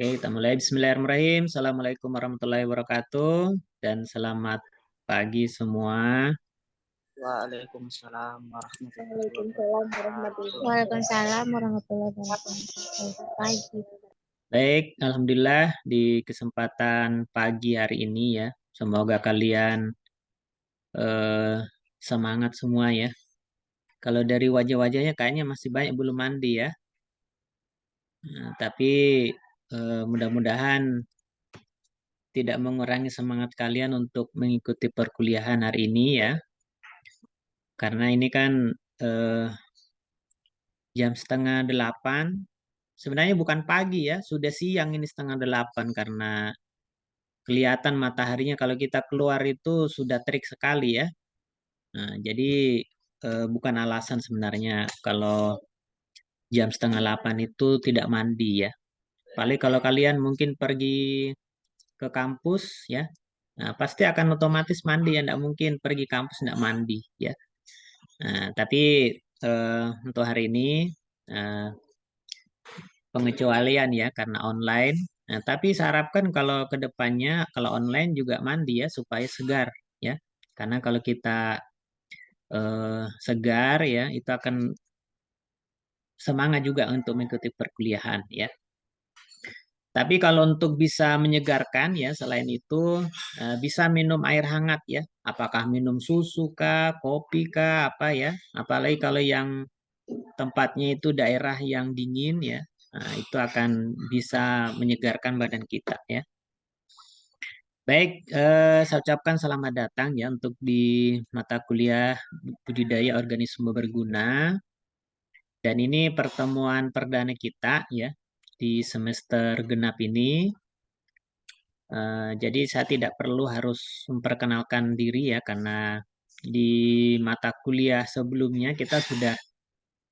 Oke, kita mulai. Bismillahirrahmanirrahim. Assalamualaikum warahmatullahi wabarakatuh. Dan selamat pagi semua. Waalaikumsalam warahmatullahi Waalaikumsalam wabarakatuh. Waalaikumsalam warahmatullahi wabarakatuh. Pagi. Baik, Alhamdulillah di kesempatan pagi hari ini ya. Semoga kalian eh, semangat semua ya. Kalau dari wajah-wajahnya kayaknya masih banyak belum mandi ya. Nah, tapi mudah-mudahan tidak mengurangi semangat kalian untuk mengikuti perkuliahan hari ini ya. Karena ini kan eh, jam setengah delapan. Sebenarnya bukan pagi ya, sudah siang ini setengah delapan karena kelihatan mataharinya kalau kita keluar itu sudah terik sekali ya. Nah, jadi bukan alasan sebenarnya kalau jam setengah delapan itu tidak mandi ya. Paling kalau kalian mungkin pergi ke kampus ya, nah, pasti akan otomatis mandi ya, tidak mungkin pergi kampus tidak mandi ya. Nah, tapi untuk hari ini eh, pengecualian ya karena online. Nah, tapi saya harapkan kalau ke depannya kalau online juga mandi ya supaya segar ya. Karena kalau kita segar ya itu akan semangat juga untuk mengikuti perkuliahan ya. Tapi kalau untuk bisa menyegarkan ya selain itu bisa minum air hangat ya. Apakah minum susu kah, kopi kah, apa ya. Apalagi kalau yang tempatnya itu daerah yang dingin ya. Nah, itu akan bisa menyegarkan badan kita ya. Baik, saya ucapkan selamat datang ya untuk di mata kuliah budidaya organisme berguna. Dan ini pertemuan perdana kita ya di semester genap ini. Jadi saya tidak perlu harus memperkenalkan diri ya karena di mata kuliah sebelumnya kita sudah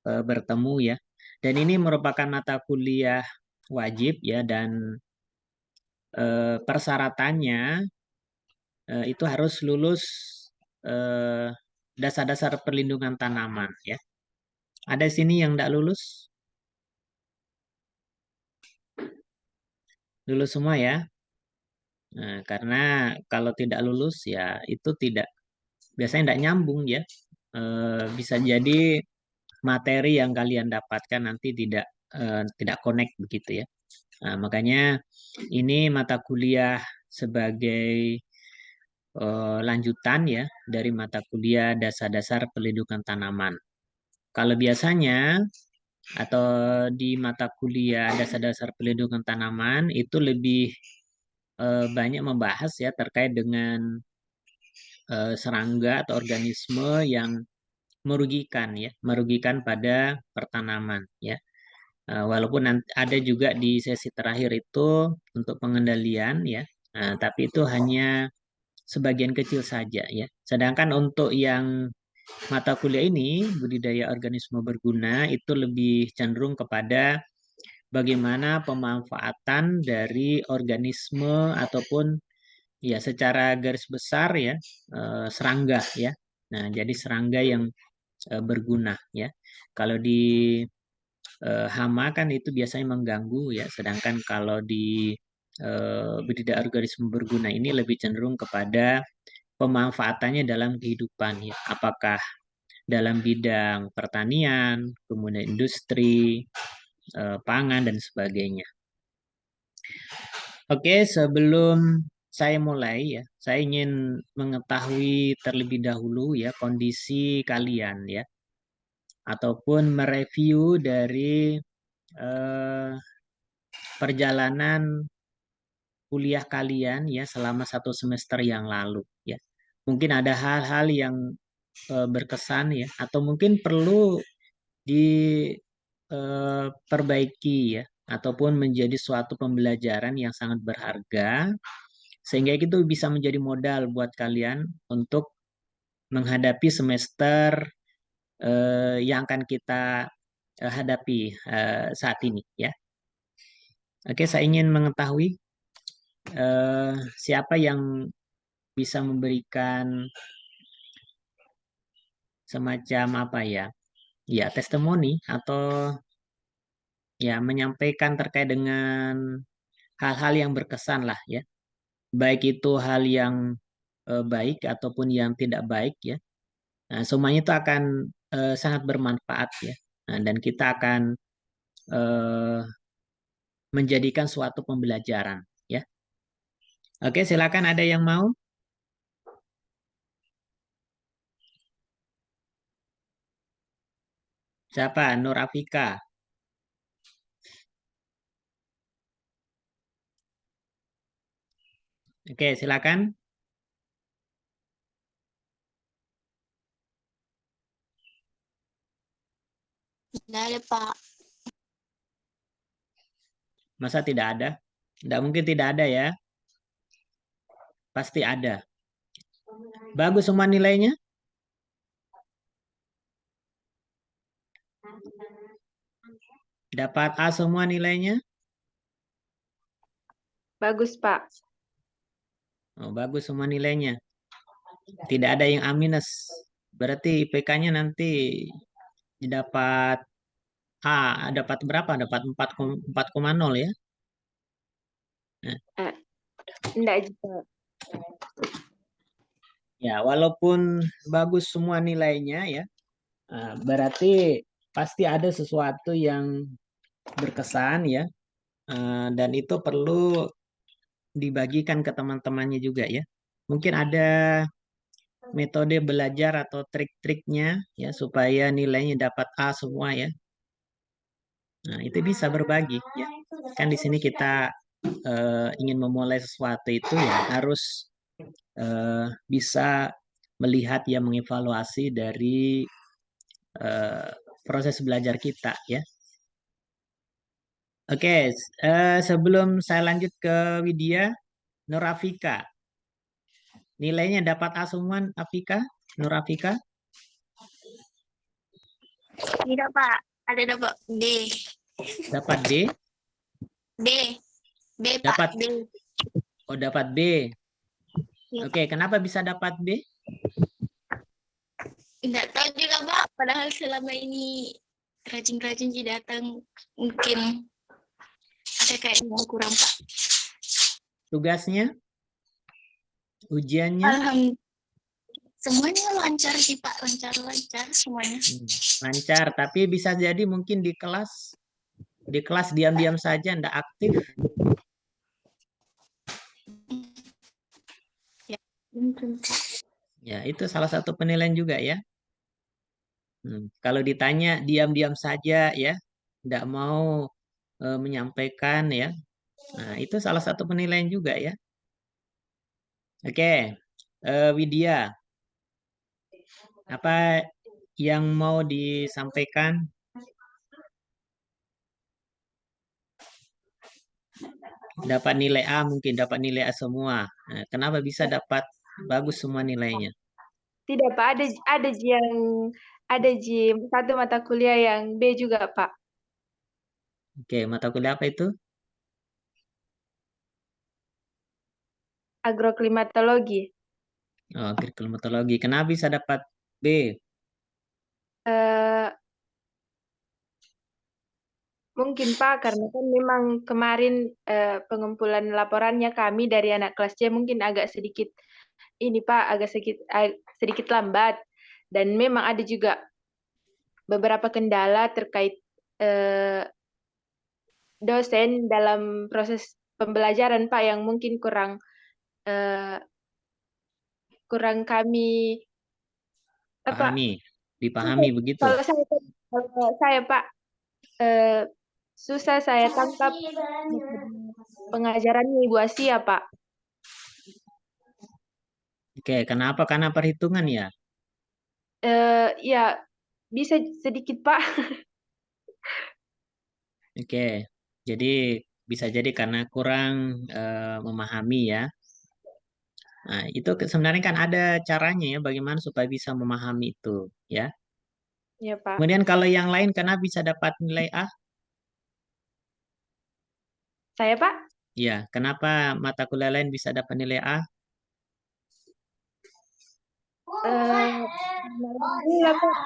bertemu ya. Dan ini merupakan mata kuliah wajib ya dan persyaratannya itu harus lulus eh, dasar-dasar perlindungan tanaman ya. Ada di sini yang tidak lulus? Lulus semua ya. Nah, karena kalau tidak lulus ya itu tidak biasanya tidak nyambung ya. Bisa jadi materi yang kalian dapatkan nanti tidak connect begitu ya. Nah, makanya ini mata kuliah sebagai lanjutan ya dari mata kuliah dasar-dasar perlindungan tanaman. Kalau biasanya atau di mata kuliah dasar-dasar perlindungan tanaman itu lebih banyak membahas ya terkait dengan serangga atau organisme yang merugikan ya, merugikan pada pertanaman ya. Walaupun ada juga di sesi terakhir itu untuk pengendalian ya, tapi itu hanya sebagian kecil saja ya. Sedangkan untuk yang mata kuliah ini, budidaya organisme berguna, itu lebih cenderung kepada bagaimana pemanfaatan dari organisme ataupun ya secara garis besar ya serangga ya. Nah, jadi serangga yang berguna ya. Kalau di hama kan itu biasanya mengganggu ya, sedangkan kalau di budidaya organisme berguna ini lebih cenderung kepada pemanfaatannya dalam kehidupan ya. Apakah dalam bidang pertanian, kemudian industri, pangan dan sebagainya. Oke, sebelum saya mulai ya, saya ingin mengetahui terlebih dahulu ya kondisi kalian ya, ataupun mereview dari eh, perjalanan kuliah kalian ya selama satu semester yang lalu ya. Mungkin ada hal-hal yang berkesan ya, atau mungkin perlu diperbaiki ya, ataupun menjadi suatu pembelajaran yang sangat berharga, sehingga itu bisa menjadi modal buat kalian untuk menghadapi semester yang akan kita hadapi saat ini ya. Oke, saya ingin mengetahui siapa yang bisa memberikan semacam apa ya, ya testimoni atau ya menyampaikan terkait dengan hal-hal yang berkesan lah ya. Baik itu hal yang baik ataupun yang tidak baik ya. Nah, semuanya itu akan sangat bermanfaat ya. Nah, dan kita akan eh, menjadikan suatu pembelajaran ya. Oke, silakan ada yang mau? Siapa? Nur Afika. Oke, silakan. Tidak ada, Pak. Masa tidak ada? Tidak mungkin tidak ada ya. Pasti ada. Bagus semua nilainya? Dapat A semua nilainya? Bagus, Pak. Oh, bagus semua nilainya. Tidak ada yang A minus. Berarti IPK-nya nanti dapat A. Dapat berapa? Dapat 4,0 ya? Nah, Enggak juga. ya, walaupun bagus semua nilainya ya, berarti pasti ada sesuatu yang berkesan ya, dan itu perlu dibagikan ke teman-temannya juga ya. Mungkin ada metode belajar atau trik-triknya ya supaya nilainya dapat A semua ya. Nah, itu bisa berbagi ya. Kan di sini kita ingin memulai sesuatu itu ya harus bisa melihat ya mengevaluasi dari eh, proses belajar kita ya. Oke, sebelum saya lanjut ke Widya, Nur Afika. Nilainya dapat A semua, Afika? Nur Afika? Tidak, Pak. Ada dapat D. Dapat D? D. B, Pak. Dapat. D. Oh, dapat B. Ya. Oke, kenapa bisa dapat B? Tidak tahu juga, Pak. Padahal selama ini rajin-rajin datang mungkin ada kayak yang kurang, Pak. Tugasnya? Ujiannya? Alhamdulillah. Semuanya lancar sih, Pak. Lancar-lancar semuanya. Lancar, tapi bisa jadi mungkin di kelas diam-diam saja, ndak aktif. Ya, mungkin, Pak. Ya, itu salah satu penilaian juga ya. Kalau ditanya diam-diam saja ya, ndak mau menyampaikan ya. Nah, itu salah satu penilaian juga ya. Oke, Widya, apa yang mau disampaikan? Dapat nilai A, mungkin dapat nilai A semua. Nah, kenapa bisa dapat bagus semua nilainya? Tidak, Pak. Ada satu mata kuliah yang B juga, Pak. Oke, mata kuliah apa itu? Agroklimatologi. Oh, klimatologi. Kenapa bisa dapat B? Eh, Mungkin, Pak, karena kan memang kemarin pengumpulan laporannya kami dari anak kelas C mungkin agak sedikit ini, Pak, agak sedikit lambat. Dan memang ada juga beberapa kendala terkait dosen dalam proses pembelajaran, Pak, yang mungkin eh, kurang kami apa Pahami, dipahami begitu. kalau saya, Pak, eh, susah saya tangkap pengajarannya Ibu Asia, Pak. Oke, kenapa? Karena perhitungan ya. Ya bisa sedikit, Pak. Oke, jadi bisa jadi karena kurang memahami ya. Nah, itu sebenarnya kan ada caranya ya bagaimana supaya bisa memahami itu ya. Ya, Pak. Kemudian kalau yang lain karena bisa dapat nilai A, Saya, Pak, ya, kenapa mata kuliah lain bisa dapat nilai A? alhamdulillah, Pak,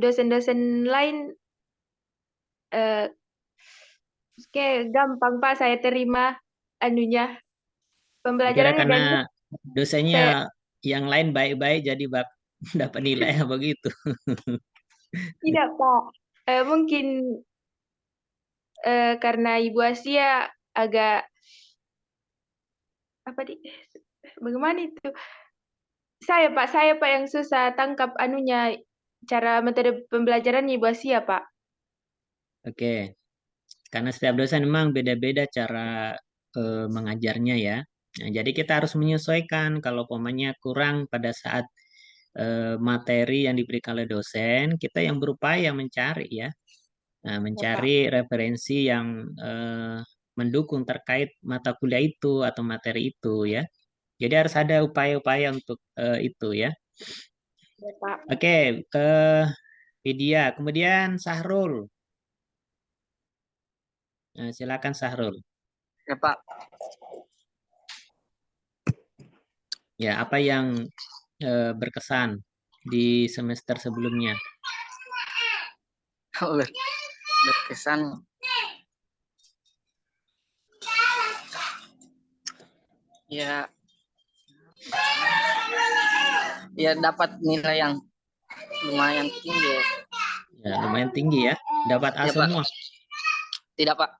dosen-dosen lain Oke, gampang Pak saya terima anunya Kira pembelajarannya dan karena dosennya saya yang lain baik-baik jadi dapat nilai begitu. tidak Pak. Mungkin karena Ibu Asia agak apa di bagaimana itu? Saya Pak yang susah tangkap anunya cara metode pembelajarannya Ibu Asia Pak. Oke, karena setiap dosen memang beda-beda cara mengajarnya ya. Nah, jadi kita harus menyesuaikan kalau umpamanya kurang pada saat materi yang diberikan oleh dosen, kita yang berupaya mencari ya. Nah, Ya Pak. mencari referensi yang mendukung terkait mata kuliah itu atau materi itu ya. Jadi harus ada upaya-upaya untuk itu ya. Ya Pak. Oke, ke Widya, kemudian Sahrul. Nah, silakan Sahrul. Ya Pak, Ya, apa yang berkesan di semester sebelumnya? berkesan ya, ya dapat nilai yang lumayan tinggi ya. Ya, lumayan tinggi ya. Dapat A Ya Pak, semua. tidak Pak,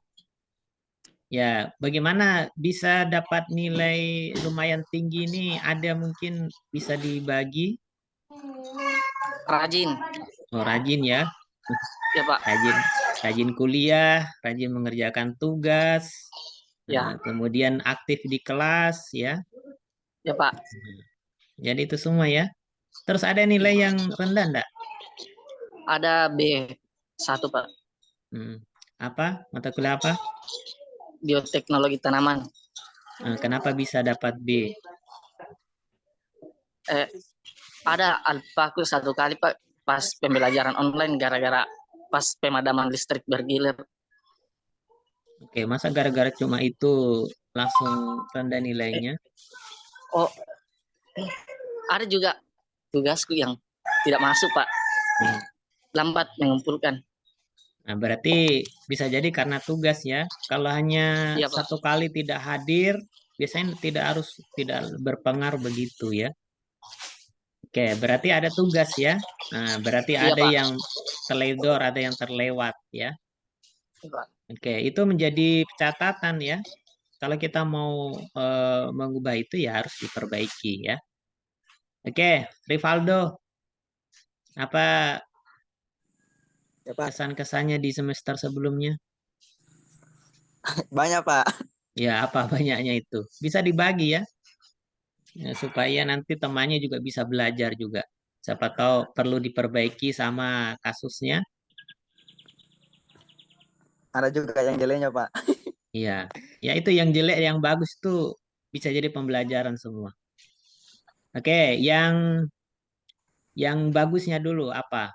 Ya, bagaimana bisa dapat nilai lumayan tinggi ini? Ada mungkin bisa dibagi? rajin. Oh, rajin ya. Ya Pak, Rajin, rajin kuliah, rajin mengerjakan tugas. Nah, ya, kemudian aktif di kelas ya. ya Pak. Jadi itu semua ya. Terus ada nilai yang rendah enggak? Ada B1 Pak, Hmm. Apa? Mata kuliah apa? bioteknologi tanaman. Nah, kenapa bisa dapat B? Eh, ada alpaku satu kali Pak pas pembelajaran online gara-gara pas pemadaman listrik bergilir. Oke, masa gara-gara cuma itu langsung rendah nilainya? Oh, ada juga tugasku yang tidak masuk Pak, Hmm. lambat mengumpulkan. Nah, berarti bisa jadi karena tugas ya. Kalau hanya Iya Pak, satu kali tidak hadir, biasanya tidak berpengaruh begitu ya. Oke, berarti ada tugas ya. Nah, berarti iya ada Pak. yang teledor, ada yang terlewat ya. Iya, Pak. Oke, itu menjadi catatan ya. Kalau kita mau mengubah itu ya harus diperbaiki ya. Oke, Rivaldo, apa Ya Pak, kesan-kesannya di semester sebelumnya? banyak Pak. Ya, apa banyaknya itu? Bisa dibagi ya, ya, supaya nanti temannya juga bisa belajar juga. Siapa tahu perlu diperbaiki sama kasusnya. Ada juga yang jeleknya Pak. Iya, ya itu yang jelek, yang bagus tuh bisa jadi pembelajaran semua. Oke, yang bagusnya dulu apa?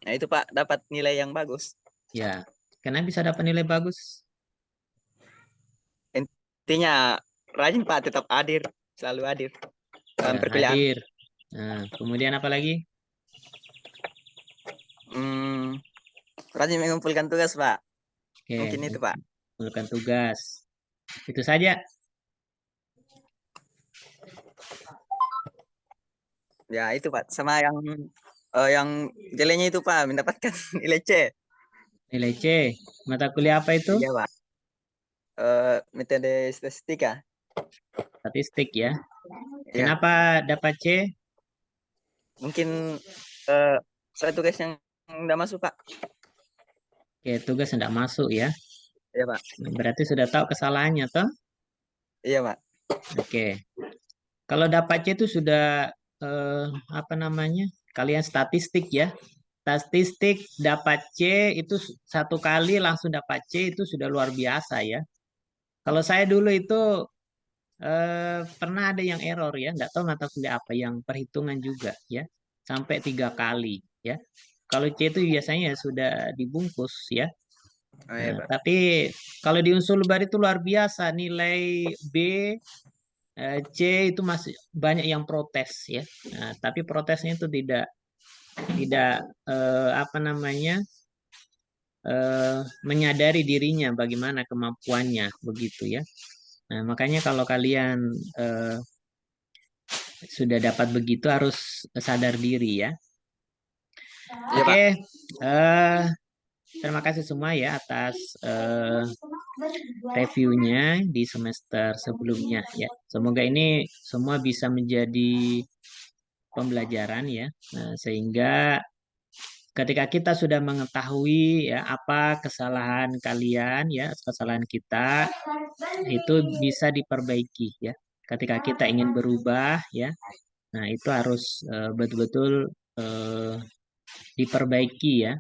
Nah itu Pak, dapat nilai yang bagus. Ya, karena bisa dapat nilai bagus. Intinya rajin Pak, tetap hadir, selalu hadir dalam Ya, perkuliahan. hadir. Nah, kemudian apa lagi? Hmm, rajin mengumpulkan tugas Pak. Oke, Mungkin itu Pak. mengumpulkan tugas. Itu saja. Ya itu Pak. Sama yang jeleknya itu Pak, mendapatkan nilai C. Nilai C. Mata kuliah apa itu? Iya Pak. Metode statistika. Statistik ya. Ya, Kenapa dapat C? mungkin saya tugas yang enggak masuk Pak. Oke, tugas tidak masuk ya. Iya Pak. Berarti sudah tahu kesalahannya toh? Iya Pak. Oke. Kalau dapat C itu sudah apa namanya? Kalian statistik ya. Statistik dapat C itu satu kali langsung dapat C itu sudah luar biasa ya. Kalau saya dulu itu pernah ada yang error ya, nggak tahu mata kuliah apa yang perhitungan juga ya, sampai 3 kali ya. Kalau C itu biasanya ya sudah dibungkus ya. Oh, iya Nah, Pak. tapi kalau di unsur lebar itu luar biasa, nilai B, C itu masih banyak yang protes ya. Nah, tapi protesnya itu tidak tidak apa namanya menyadari dirinya bagaimana kemampuannya begitu ya. Nah, makanya kalau kalian sudah dapat begitu harus sadar diri ya. Iya, Pak. Oke, terima kasih semua ya atas reviewnya di semester sebelumnya ya. Semoga ini semua bisa menjadi pembelajaran ya, sehingga ketika kita sudah mengetahui ya apa kesalahan kalian ya, kesalahan kita itu bisa diperbaiki ya. Ketika kita ingin berubah ya, nah itu harus betul-betul diperbaiki ya,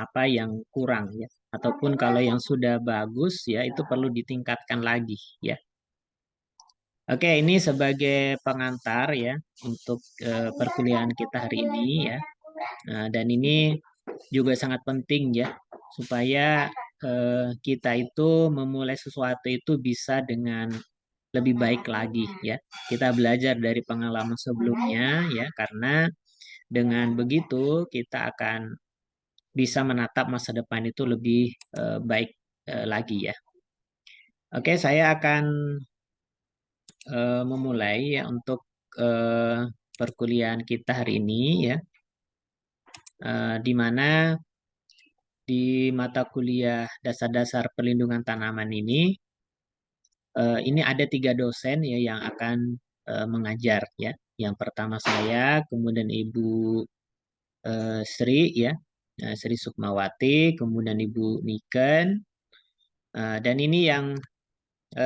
apa yang kurang ya. Ataupun kalau yang sudah bagus ya itu perlu ditingkatkan lagi ya. Oke, ini sebagai pengantar ya untuk perkuliahan kita hari ini ya. Nah, dan ini juga sangat penting ya supaya kita itu memulai sesuatu itu bisa dengan lebih baik lagi ya. Kita belajar dari pengalaman sebelumnya ya, karena dengan begitu kita akan bisa menatap masa depan itu lebih baik lagi ya. Oke, saya akan memulai ya untuk perkuliahan kita hari ini ya, di mana di mata kuliah dasar-dasar perlindungan tanaman ini ada 3 dosen ya yang akan mengajar ya. Yang pertama saya, kemudian Ibu Sri ya, Sri Sukmawati, kemudian Ibu Niken, dan ini yang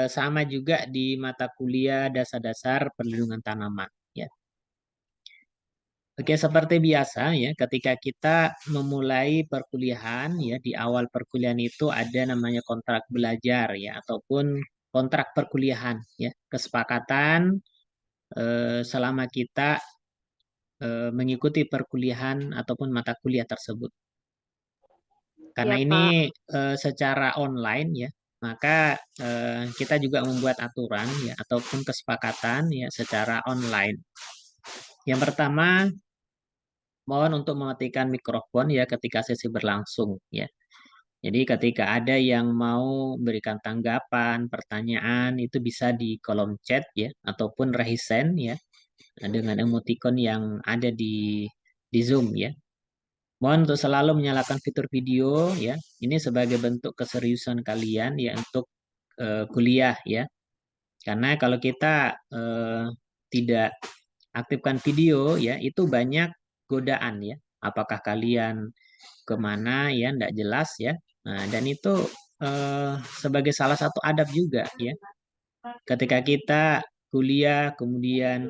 sama juga di mata kuliah dasar-dasar perlindungan tanaman ya. Oke, seperti biasa ya, ketika kita memulai perkuliahan ya, di awal perkuliahan itu ada namanya kontrak belajar ya, ataupun kontrak perkuliahan ya, kesepakatan selama kita mengikuti perkuliahan ataupun mata kuliah tersebut. Karena Ya, ini Pak. secara online ya, maka kita juga membuat aturan ya ataupun kesepakatan ya secara online. Yang pertama, mohon untuk mematikan mikrofon ya ketika sesi berlangsung ya. Jadi ketika ada yang mau berikan tanggapan, pertanyaan itu bisa di kolom chat ya ataupun raise hand ya dengan emoticon yang ada di Zoom ya. Mohon untuk selalu menyalakan fitur video ya. Ini sebagai bentuk keseriusan kalian ya untuk kuliah ya. Karena kalau kita tidak aktifkan video ya, itu banyak godaan ya. Apakah kalian kemana ya, tidak jelas ya. Nah, dan itu sebagai salah satu adab juga ya. Ketika kita kuliah kemudian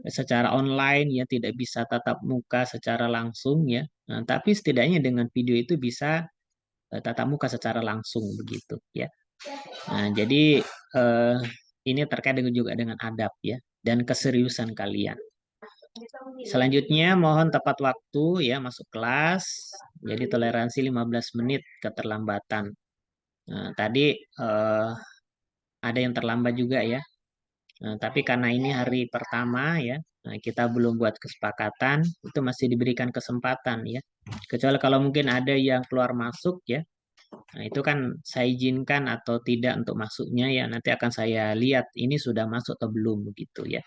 secara online ya, tidak bisa tatap muka secara langsung ya. Nah, tapi setidaknya dengan video itu bisa tatap muka secara langsung begitu ya. Nah, jadi ini terkait juga dengan adab ya dan keseriusan kalian. Selanjutnya mohon tepat waktu ya masuk kelas. Jadi toleransi 15 menit keterlambatan. Nah, tadi ada yang terlambat juga ya. Nah, tapi karena ini hari pertama ya, nah, kita belum buat kesepakatan, itu masih diberikan kesempatan ya. Kecuali kalau mungkin ada yang keluar masuk ya. Nah, itu kan saya izinkan atau tidak untuk masuknya ya, nanti akan saya lihat ini sudah masuk atau belum begitu ya.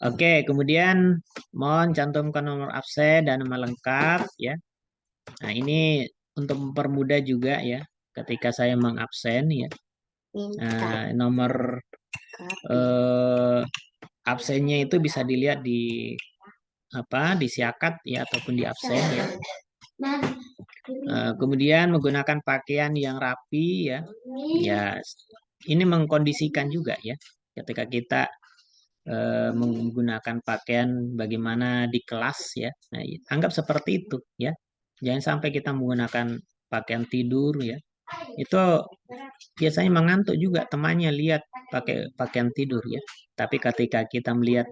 Oke, kemudian mohon cantumkan nomor absen dan nama lengkap ya. Nah, ini untuk mempermudah juga ya ketika saya mengabsen ya. Nah, nomor absennya itu bisa dilihat di siakat ya ataupun di absen ya. Kemudian menggunakan pakaian yang rapi ya. Ya, ini mengkondisikan juga ya. Ketika kita menggunakan pakaian bagaimana di kelas ya. Nah, anggap seperti itu ya. Jangan sampai kita menggunakan pakaian tidur ya. Itu biasanya mengantuk juga temannya lihat pakai pakaian tidur ya. Tapi ketika kita melihat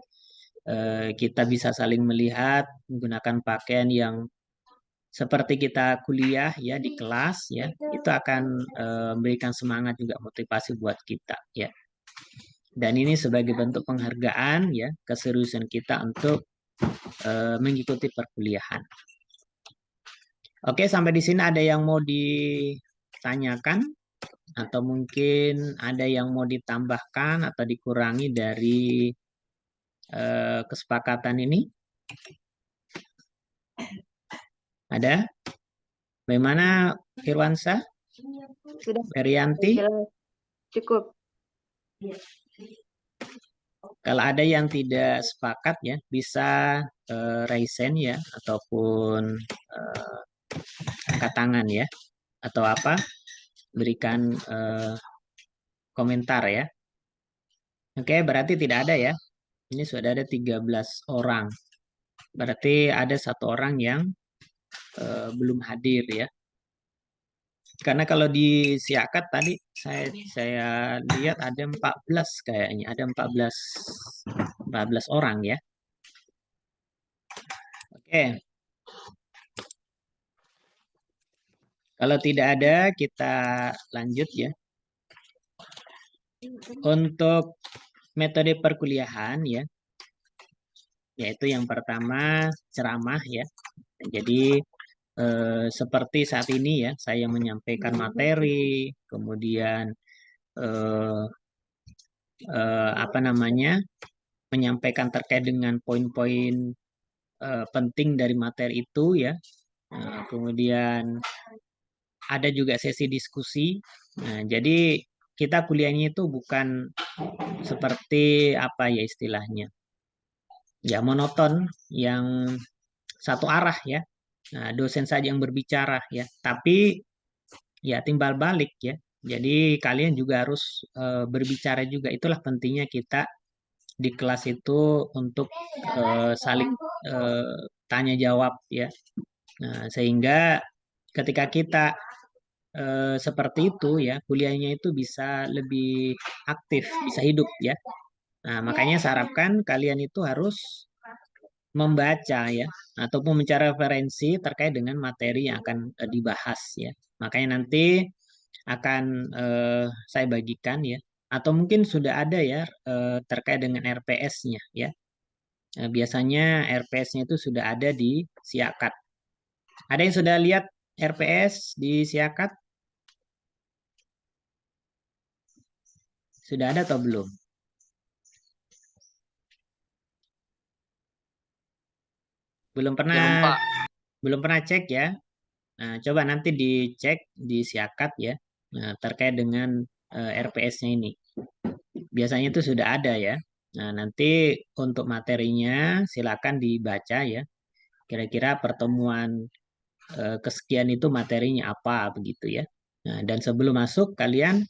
kita bisa saling melihat menggunakan pakaian yang seperti kita kuliah ya di kelas ya, itu akan memberikan semangat juga motivasi buat kita ya. Dan ini sebagai bentuk penghargaan ya keseriusan kita untuk mengikuti perkuliahan. Oke, sampai di sini ada yang mau ditanyakan atau mungkin ada yang mau ditambahkan atau dikurangi dari kesepakatan ini? Ada? Bagaimana Irwansyah? Sudah Ferianti? jelas, cukup. Kalau ada yang tidak sepakat ya, bisa raise hand ya, ataupun angkat tangan ya, atau apa, berikan komentar ya. Oke, berarti tidak ada ya. Ini sudah ada 13 orang. Berarti ada satu orang yang belum hadir ya. Karena kalau di Siakat tadi saya lihat ada 14 kayaknya, ada 14 orang ya. Oke. Kalau tidak ada kita lanjut ya. Untuk metode perkuliahan ya, yaitu yang pertama ceramah ya. Jadi seperti saat ini ya, saya menyampaikan materi, kemudian apa namanya, menyampaikan terkait dengan poin-poin penting dari materi itu ya. Kemudian ada juga sesi diskusi. Nah, jadi kita kuliahnya itu bukan seperti apa ya istilahnya, ya monoton yang satu arah ya. Nah, dosen saja yang berbicara ya, tapi ya timbal balik ya. Jadi kalian juga harus berbicara juga. Itulah pentingnya kita di kelas itu untuk saling tanya jawab ya. Nah, sehingga ketika kita seperti itu ya, kuliahnya itu bisa lebih aktif, bisa hidup ya. Nah, makanya saya harapkan kalian itu harus membaca ya, ataupun mencari referensi terkait dengan materi yang akan dibahas ya. Makanya nanti akan saya bagikan ya, atau mungkin sudah ada ya terkait dengan RPS-nya ya. Biasanya RPS-nya itu sudah ada di Siakat. Ada yang sudah lihat RPS di Siakat? Sudah ada atau belum? Belum pernah, Belum, Pak. belum pernah cek ya. Nah, coba nanti dicek di Siakat ya. Nah, terkait dengan RPS-nya ini. Biasanya itu sudah ada ya. Nah, nanti untuk materinya silakan dibaca ya. Kira-kira pertemuan kesekian itu materinya apa begitu ya. Nah, dan sebelum masuk kalian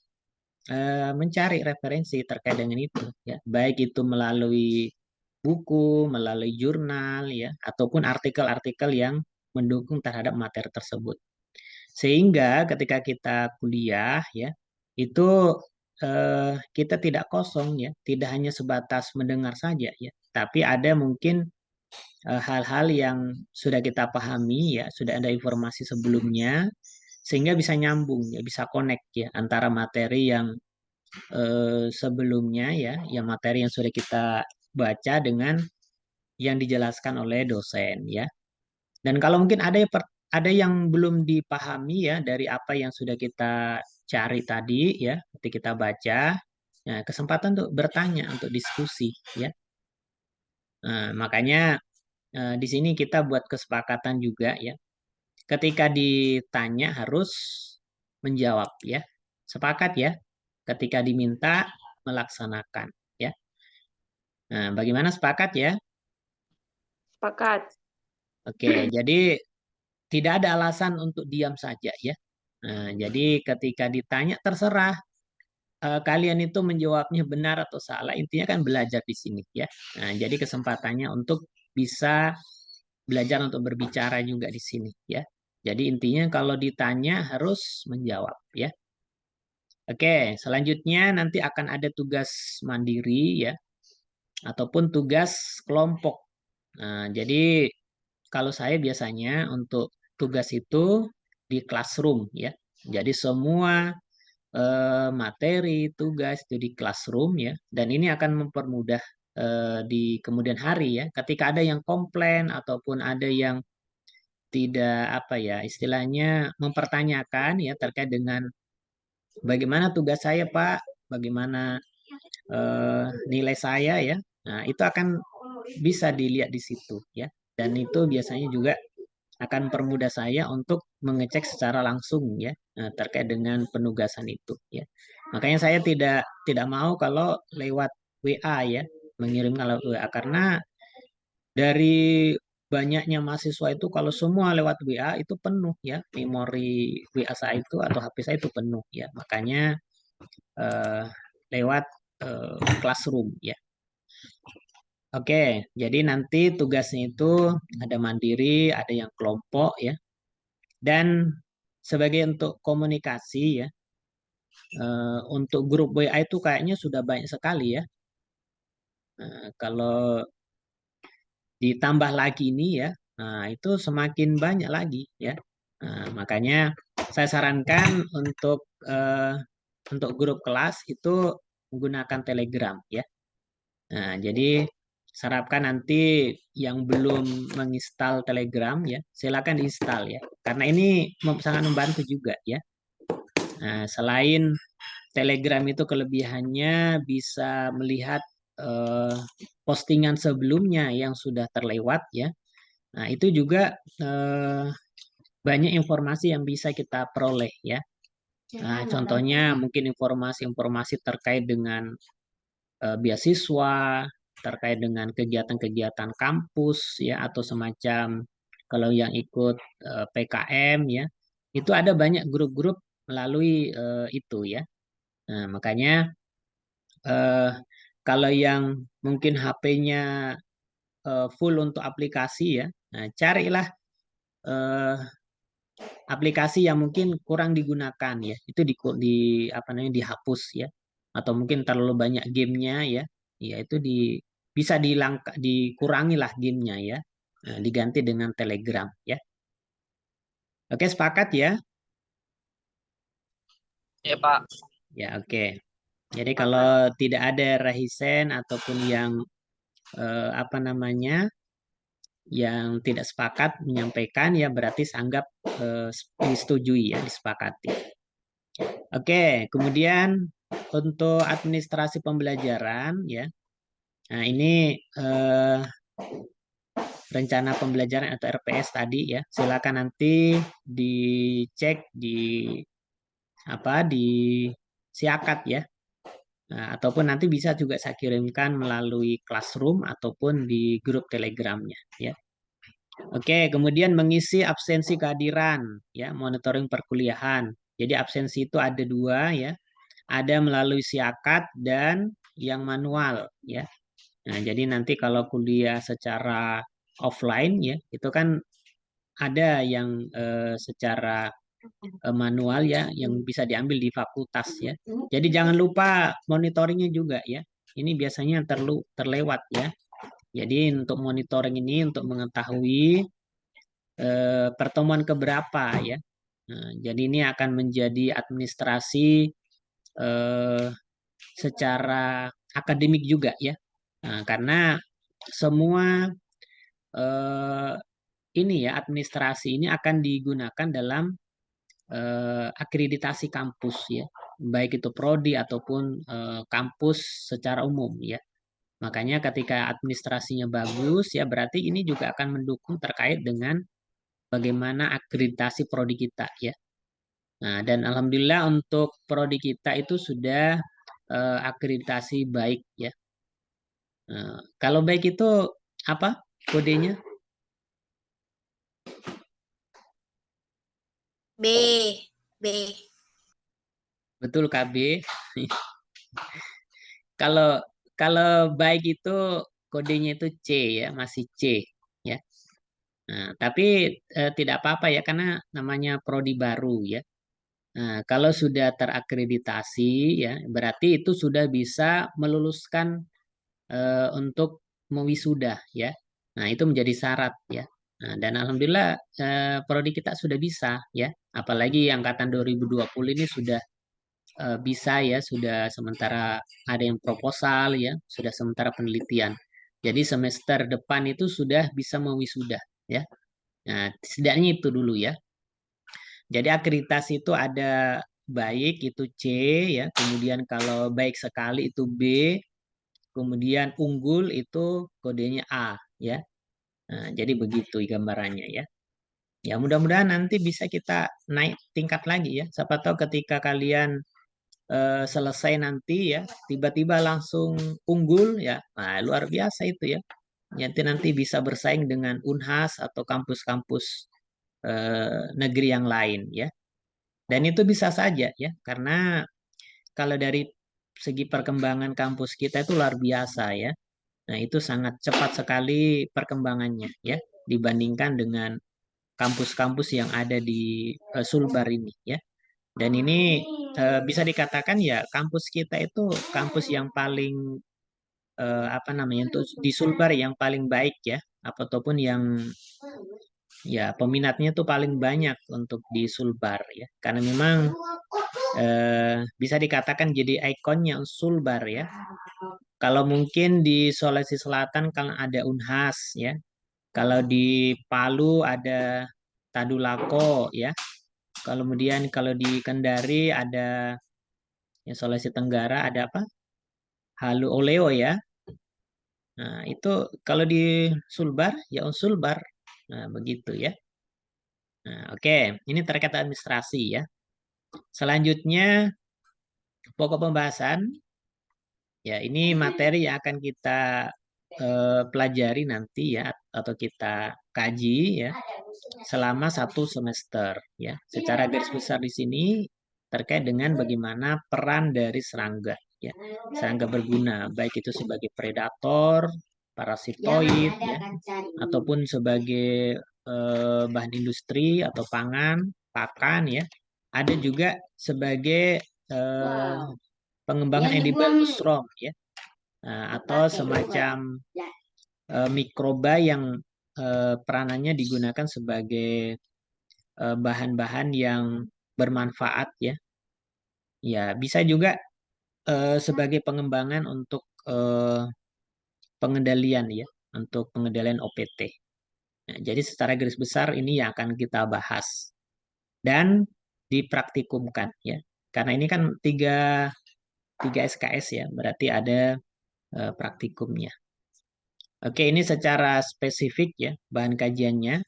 mencari referensi terkait dengan itu ya. Baik itu melalui buku, melalui jurnal ya, ataupun artikel-artikel yang mendukung terhadap materi tersebut. Sehingga ketika kita kuliah ya, itu kita tidak kosong ya, tidak hanya sebatas mendengar saja ya, tapi ada mungkin hal-hal yang sudah kita pahami ya, sudah ada informasi sebelumnya, sehingga bisa nyambung ya, bisa connect ya antara materi yang sebelumnya ya, yang materi yang sudah kita baca dengan yang dijelaskan oleh dosen ya. Dan kalau mungkin ada yang belum dipahami ya dari apa yang sudah kita cari tadi ya, ketika kita baca, nah, kesempatan untuk bertanya, untuk diskusi ya. Nah, makanya di sini kita buat kesepakatan juga ya. Ketika ditanya harus menjawab ya. Sepakat ya. Ketika diminta melaksanakan ya. Nah, bagaimana sepakat ya? Sepakat. Oke, jadi tidak ada alasan untuk diam saja ya. Nah, jadi ketika ditanya terserah kalian itu menjawabnya benar atau salah, intinya kan belajar di sini ya. Nah, jadi kesempatannya untuk bisa belajar untuk berbicara juga di sini ya. Jadi intinya kalau ditanya harus menjawab ya. Oke, selanjutnya nanti akan ada tugas mandiri ya, ataupun tugas kelompok. Nah, jadi kalau saya biasanya untuk tugas itu di classroom ya. Jadi semua materi, tugas itu di classroom ya. Dan ini akan mempermudah di kemudian hari ya. Ketika ada yang komplain ataupun ada yang tidak apa ya, istilahnya mempertanyakan ya terkait dengan bagaimana tugas saya Pak, bagaimana nilai saya ya. Nah, itu akan bisa dilihat di situ ya. Dan itu biasanya juga akan permudah saya untuk mengecek secara langsung ya terkait dengan penugasan itu ya. Makanya saya tidak mau kalau lewat WA ya, mengirimkan lewat WA karena dari banyaknya mahasiswa itu kalau semua lewat WA itu penuh ya, memori WA saya itu atau HP saya itu penuh ya. Makanya eh, lewat classroom ya. Oke, jadi nanti tugasnya itu ada mandiri, ada yang kelompok ya. Dan sebagai untuk komunikasi ya, untuk grup WA itu kayaknya sudah banyak sekali ya. Kalau ditambah lagi ini ya, nah itu semakin banyak lagi ya. Nah, makanya saya sarankan untuk grup kelas itu menggunakan Telegram ya. Nah, jadi harapkan nanti yang belum menginstal Telegram ya, silakan diinstal ya. Karena ini sangat membantu juga ya. Nah, selain Telegram itu kelebihannya bisa melihat postingan sebelumnya yang sudah terlewat ya. Nah, itu juga banyak informasi yang bisa kita peroleh ya. Nah, contohnya mungkin informasi-informasi terkait dengan beasiswa, terkait dengan kegiatan-kegiatan kampus ya atau semacam kalau yang ikut PKM ya. Itu ada banyak grup-grup melalui itu ya. Nah, makanya kalau yang mungkin HP-nya full untuk aplikasi ya, nah, carilah eh, aplikasi yang mungkin kurang digunakan ya, itu apa namanya dihapus ya, atau mungkin terlalu banyak gamenya ya, ya itu bisa dikurangi lah gamenya ya, nah, diganti dengan Telegram ya. Oke sepakat ya? Ya Pak. Ya oke. Jadi kalau tidak ada Rahisen ataupun yang apa namanya yang tidak sepakat menyampaikan ya berarti anggap disetujui ya disepakati. Oke, kemudian untuk administrasi pembelajaran ya. Nah, ini rencana pembelajaran atau RPS tadi ya. Silakan nanti dicek di siakat ya. Nah, ataupun nanti bisa juga saya kirimkan melalui Classroom ataupun di grup Telegramnya ya. Oke, kemudian mengisi absensi kehadiran ya, monitoring perkuliahan. Jadi absensi itu ada dua ya, ada melalui siakat dan yang manual ya. Nah, jadi nanti kalau kuliah secara offline ya, itu kan ada yang secara manual ya, yang bisa diambil di fakultas ya. Jadi jangan lupa monitoringnya juga ya. Ini biasanya terlewat ya. Jadi untuk monitoring ini untuk mengetahui pertemuan keberapa ya. Nah, jadi ini akan menjadi administrasi secara akademik juga ya. Nah, karena semua ini ya administrasi ini akan digunakan dalam akreditasi kampus ya, baik itu prodi ataupun kampus secara umum ya. Makanya ketika administrasinya bagus ya berarti ini juga akan mendukung terkait dengan bagaimana akreditasi prodi kita ya. Nah, dan alhamdulillah untuk prodi kita itu sudah akreditasi baik ya. Nah, kalau baik itu apa kodenya? B. B. Betul KB. Kalau kalau baik itu kodenya itu C ya, masih C ya. Nah, tapi tidak apa-apa ya karena namanya prodi baru ya. Nah, kalau sudah terakreditasi ya, berarti itu sudah bisa meluluskan untuk mewisuda ya. Nah, itu menjadi syarat ya. Nah, dan alhamdulillah prodi kita sudah bisa ya. Apalagi angkatan 2020 ini sudah bisa ya, sudah sementara ada yang proposal ya, sudah sementara penelitian. Jadi semester depan itu sudah bisa mewisuda ya. Nah, setidaknya itu dulu ya. Jadi akreditasi itu ada baik itu C ya, kemudian kalau baik sekali itu B, kemudian unggul itu kodenya A ya. Nah, jadi begitu gambarannya ya. Ya mudah-mudahan nanti bisa kita naik tingkat lagi ya. Siapa tahu ketika kalian selesai nanti ya, tiba-tiba langsung unggul ya. Nah, luar biasa itu ya. Nanti bisa bersaing dengan Unhas atau kampus-kampus negeri yang lain ya. Dan itu bisa saja ya, karena kalau dari segi perkembangan kampus kita itu luar biasa ya. Nah, itu sangat cepat sekali perkembangannya ya dibandingkan dengan kampus-kampus yang ada di Sulbar ini ya. Dan ini bisa dikatakan ya kampus kita itu kampus yang paling apa namanya untuk di Sulbar yang paling baik ya, ataupun yang ya peminatnya tuh paling banyak untuk di Sulbar ya. Karena memang bisa dikatakan jadi ikonnya Sulbar ya. Kalau mungkin di Sulawesi Selatan kan ada Unhas ya. Kalau di Palu ada Tadulako ya. Kemudian kalau di Kendari ada ya Sulawesi Tenggara ada apa? Halu Oleo ya. Nah, itu kalau di Sulbar ya Sulbar. Nah, begitu ya. Nah, oke, ini terkait administrasi ya. Selanjutnya pokok pembahasan ya ini materi yang akan kita pelajari nanti ya atau kita kaji ya selama 1 semester ya. Secara garis besar di sini terkait dengan bagaimana peran dari serangga ya. Serangga berguna baik itu sebagai predator, parasitoid ya, ataupun sebagai bahan industri atau pangan, pakan ya. Ada juga sebagai pengembangan edible mushroom ya. Atau semacam mikroba yang peranannya digunakan sebagai bahan-bahan yang bermanfaat ya. Ya, bisa juga sebagai pengembangan untuk pengendalian ya, untuk pengendalian OPT. Nah, jadi secara garis besar ini yang akan kita bahas dan dipraktikumkan ya. Karena ini kan tiga SKS ya, berarti ada praktikumnya. Oke, ini secara spesifik ya bahan kajiannya.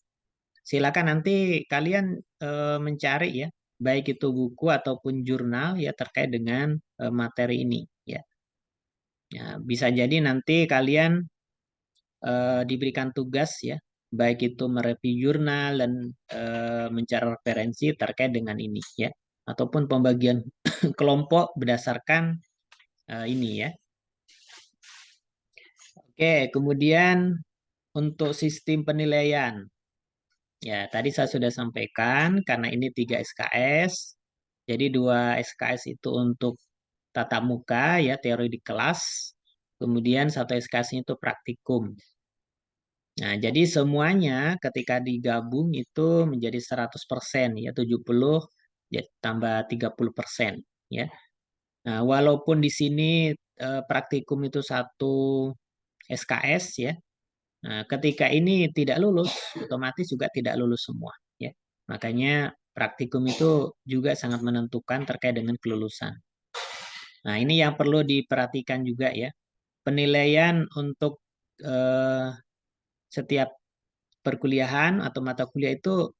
Silakan nanti kalian mencari ya, baik itu buku ataupun jurnal ya terkait dengan materi ini ya. Ya, bisa jadi nanti kalian diberikan tugas ya, baik itu mereview jurnal dan mencari referensi terkait dengan ini ya, ataupun pembagian kelompok berdasarkan ini ya. Oke, kemudian untuk sistem penilaian. Ya, tadi saya sudah sampaikan karena ini 3 SKS. Jadi 2 SKS itu untuk tatap muka ya, teori di kelas. Kemudian 1 SKS itu praktikum. Nah, jadi semuanya ketika digabung itu menjadi 100% ya, 70 ya, tambah 30% ya. Nah, walaupun di sini praktikum itu 1 SKS ya. Nah, ketika ini tidak lulus, otomatis juga tidak lulus semua ya. Makanya praktikum itu juga sangat menentukan terkait dengan kelulusan. Nah, ini yang perlu diperhatikan juga ya. Penilaian untuk setiap perkuliahan atau mata kuliah itu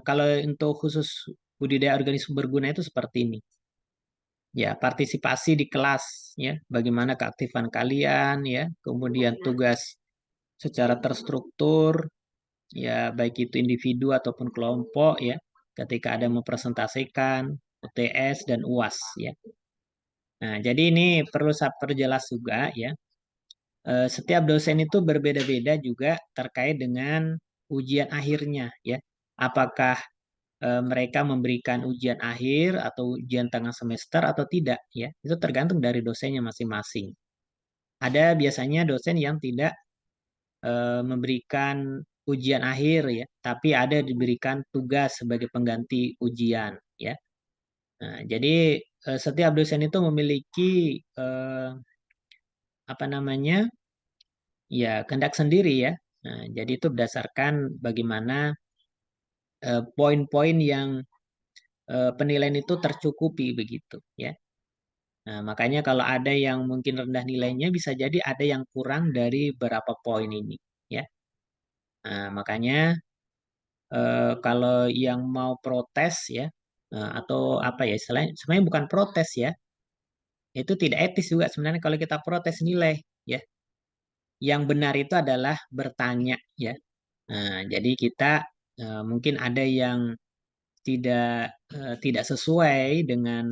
kalau untuk khusus budidaya organisme berguna itu seperti ini. Ya, partisipasi di kelas ya, bagaimana keaktifan kalian ya, kemudian tugas secara terstruktur ya, baik itu individu ataupun kelompok ya, ketika ada mempresentasikan UTS dan UAS ya. Nah, jadi ini perlu saya perjelas juga ya. Setiap dosen itu berbeda-beda juga terkait dengan ujian akhirnya ya. Apakah mereka memberikan ujian akhir atau ujian tengah semester atau tidak ya. Itu tergantung dari dosennya masing-masing. Ada biasanya dosen yang tidak memberikan ujian akhir ya, tapi ada diberikan tugas sebagai pengganti ujian ya. Nah, jadi setiap dosen itu memiliki apa namanya? Ya, kehendak sendiri ya. Nah, jadi itu berdasarkan bagaimana poin-poin yang penilaian itu tercukupi begitu ya. Nah, makanya kalau ada yang mungkin rendah nilainya bisa jadi ada yang kurang dari berapa poin ini ya. Nah, makanya kalau yang mau protes ya atau apa ya istilahnya sebenarnya bukan protes ya. Itu tidak etis juga sebenarnya kalau kita protes nilai ya. Yang benar itu adalah bertanya ya. Nah, jadi kita mungkin ada yang tidak sesuai dengan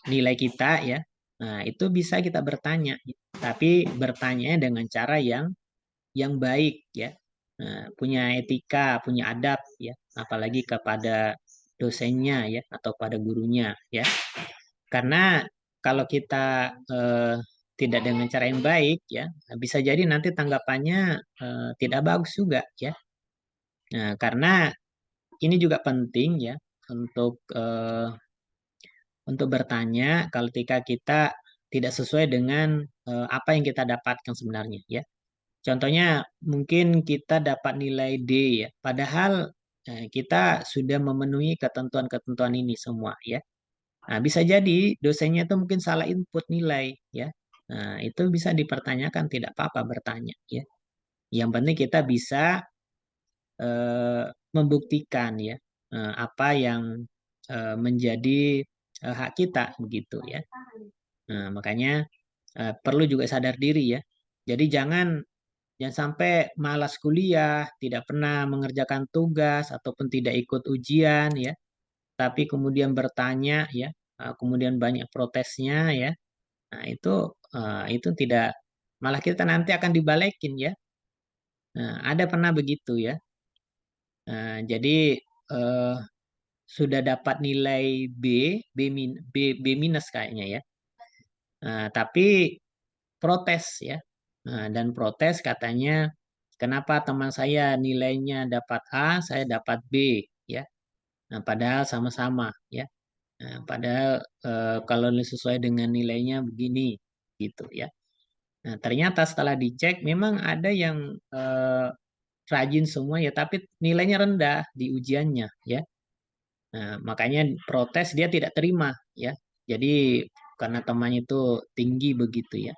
nilai kita ya. Nah, itu bisa kita bertanya, tapi bertanya dengan cara yang baik ya. Nah, punya etika, punya adab ya, apalagi kepada dosennya ya atau pada gurunya ya. Karena kalau kita tidak dengan cara yang baik ya, bisa jadi nanti tanggapannya tidak bagus juga ya. Nah, karena ini juga penting ya untuk bertanya kalau ketika kita tidak sesuai dengan apa yang kita dapatkan sebenarnya ya. Contohnya mungkin kita dapat nilai D ya, padahal kita sudah memenuhi ketentuan-ketentuan ini semua ya. Nah, bisa jadi dosennya itu mungkin salah input nilai ya. Nah, itu bisa dipertanyakan, tidak apa-apa bertanya ya. Yang penting kita bisa membuktikan ya apa yang menjadi hak kita begitu ya. Nah, makanya perlu juga sadar diri ya. Jadi jangan sampai malas kuliah, tidak pernah mengerjakan tugas ataupun tidak ikut ujian ya, tapi kemudian bertanya ya, kemudian banyak protesnya ya. Nah, itu tidak, malah kita nanti akan dibalekin ya. Nah, ada pernah begitu ya. Nah, jadi eh, sudah dapat nilai B minus kayaknya ya. Nah, tapi protes ya. Nah, dan protes katanya kenapa teman saya nilainya dapat A, saya dapat B ya. Nah, padahal sama-sama ya. Nah, padahal kalau sesuai dengan nilainya begini gitu ya. Nah, ternyata setelah dicek memang ada yang rajin semua ya, tapi nilainya rendah di ujiannya ya. Nah, makanya protes dia tidak terima ya. Jadi karena temannya itu tinggi begitu ya.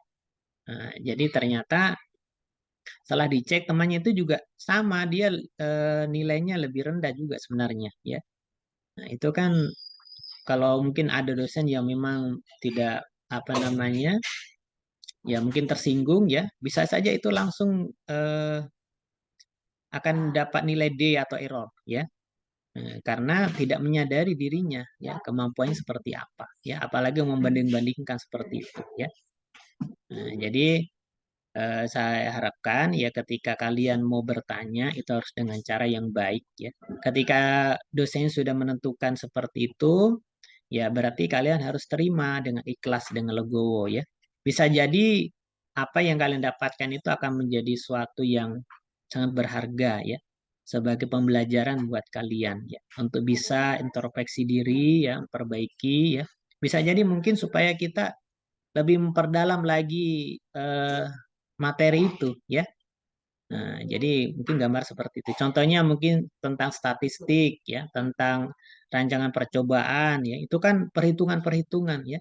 Nah, jadi ternyata setelah dicek temannya itu juga sama, dia nilainya lebih rendah juga sebenarnya ya. Nah, itu kan kalau mungkin ada dosen yang memang tidak apa namanya ya mungkin tersinggung ya, bisa saja itu langsung akan dapat nilai D atau error ya. Karena tidak menyadari dirinya ya kemampuannya seperti apa ya, apalagi membanding-bandingkan seperti itu ya. Nah, jadi saya harapkan ya ketika kalian mau bertanya itu harus dengan cara yang baik ya. Ketika dosen sudah menentukan seperti itu, ya berarti kalian harus terima dengan ikhlas, dengan legowo ya. Bisa jadi apa yang kalian dapatkan itu akan menjadi suatu yang sangat berharga ya. Sebagai pembelajaran buat kalian ya. Untuk bisa introspeksi diri ya, memperbaiki ya. Bisa jadi mungkin supaya kita lebih memperdalam lagi materi itu ya. Nah, jadi mungkin gambar seperti itu. Contohnya mungkin tentang statistik ya, tentang rancangan percobaan ya. Itu kan perhitungan-perhitungan ya.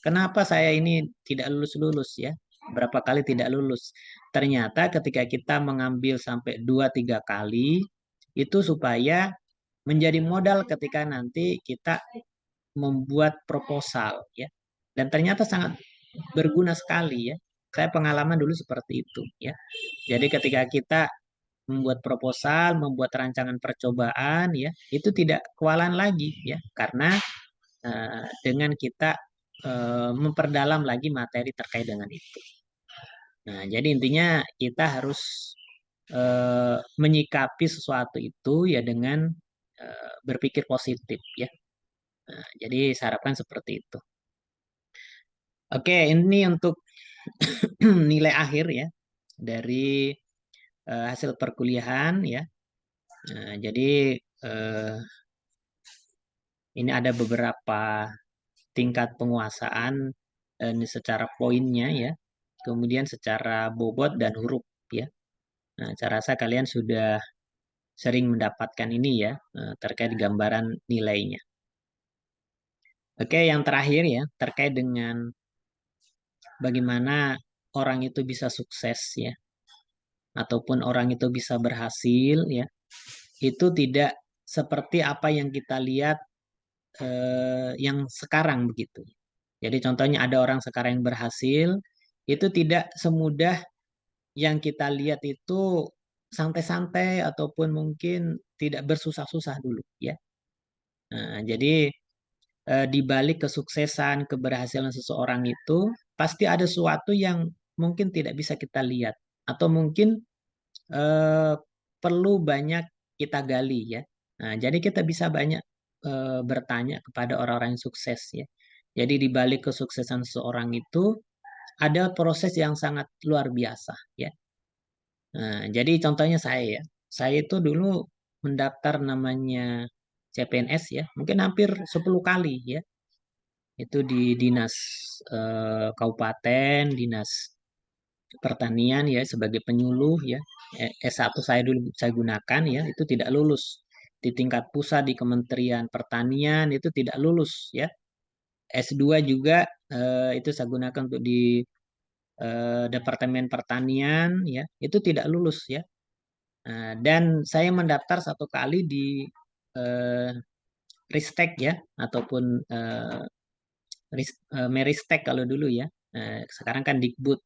Kenapa saya ini tidak lulus-lulus ya? Berapa kali tidak lulus? Ternyata ketika kita mengambil sampai 2-3 kali itu supaya menjadi modal ketika nanti kita membuat proposal ya. Dan ternyata sangat berguna sekali ya. Saya pengalaman dulu seperti itu ya. Jadi ketika kita membuat proposal, membuat rancangan percobaan ya, itu tidak kewalahan lagi ya, karena dengan kita memperdalam lagi materi terkait dengan itu. Nah, jadi intinya kita harus menyikapi sesuatu itu ya dengan berpikir positif ya. Nah, jadi saya harapkan seperti itu. Oke, ini untuk nilai akhir ya dari hasil perkuliahan ya. Nah, jadi ini ada beberapa tingkat penguasaan ini secara poinnya ya, kemudian secara bobot dan huruf ya. Nah, saya rasa kalian sudah sering mendapatkan ini ya, terkait gambaran nilainya. Oke, yang terakhir ya, terkait dengan bagaimana orang itu bisa sukses ya, ataupun orang itu bisa berhasil ya, itu tidak seperti apa yang kita lihat yang sekarang begitu. Jadi contohnya ada orang sekarang yang berhasil, itu tidak semudah yang kita lihat itu santai-santai ataupun mungkin tidak bersusah-susah dulu ya. Nah, jadi di balik kesuksesan, keberhasilan seseorang itu pasti ada sesuatu yang mungkin tidak bisa kita lihat atau mungkin eh, perlu banyak kita gali ya. Nah, jadi kita bisa banyak bertanya kepada orang-orang yang sukses ya. Jadi di balik kesuksesan seseorang itu ada proses yang sangat luar biasa ya. Nah, jadi contohnya saya ya. Saya itu dulu mendaftar namanya CPNS ya, mungkin hampir 10 kali ya. Itu di dinas kabupaten, dinas pertanian ya sebagai penyuluh ya. S1 saya dulu saya gunakan ya, itu tidak lulus. Di tingkat pusat di Kementerian Pertanian itu tidak lulus ya. S2 juga itu saya gunakan untuk di Departemen Pertanian ya, itu tidak lulus ya. Dan saya mendaftar 1 kali di eh, Ristek ya, ataupun Meristek kalau dulu ya. Sekarang kan Dikbud.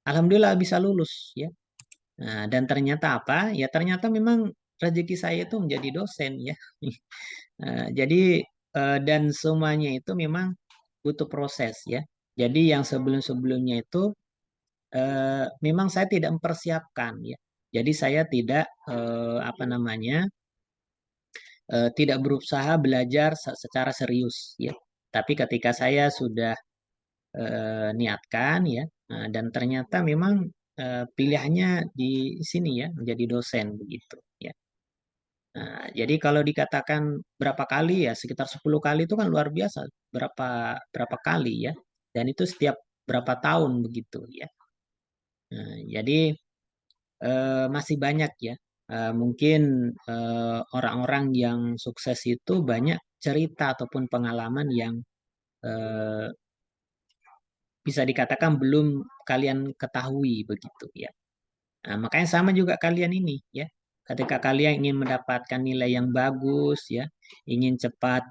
Alhamdulillah bisa lulus ya. Nah, dan ternyata apa? Ya ternyata memang rezeki saya itu menjadi dosen ya. Jadi dan semuanya itu memang butuh proses ya. Jadi yang sebelum-sebelumnya itu memang saya tidak mempersiapkan ya. Jadi saya tidak apa namanya tidak berusaha belajar secara serius ya. Tapi ketika saya sudah niatkan ya, dan ternyata memang pilihannya di sini ya menjadi dosen begitu ya. Nah, jadi kalau dikatakan berapa kali ya sekitar 10 kali itu kan luar biasa. Berapa berapa kali ya. Dan itu setiap berapa tahun begitu ya. Nah, jadi masih banyak ya. Mungkin orang-orang yang sukses itu banyak cerita ataupun pengalaman yang eh, bisa dikatakan belum kalian ketahui begitu ya. Nah, makanya sama juga kalian ini ya. Ketika kalian ingin mendapatkan nilai yang bagus ya, ingin cepat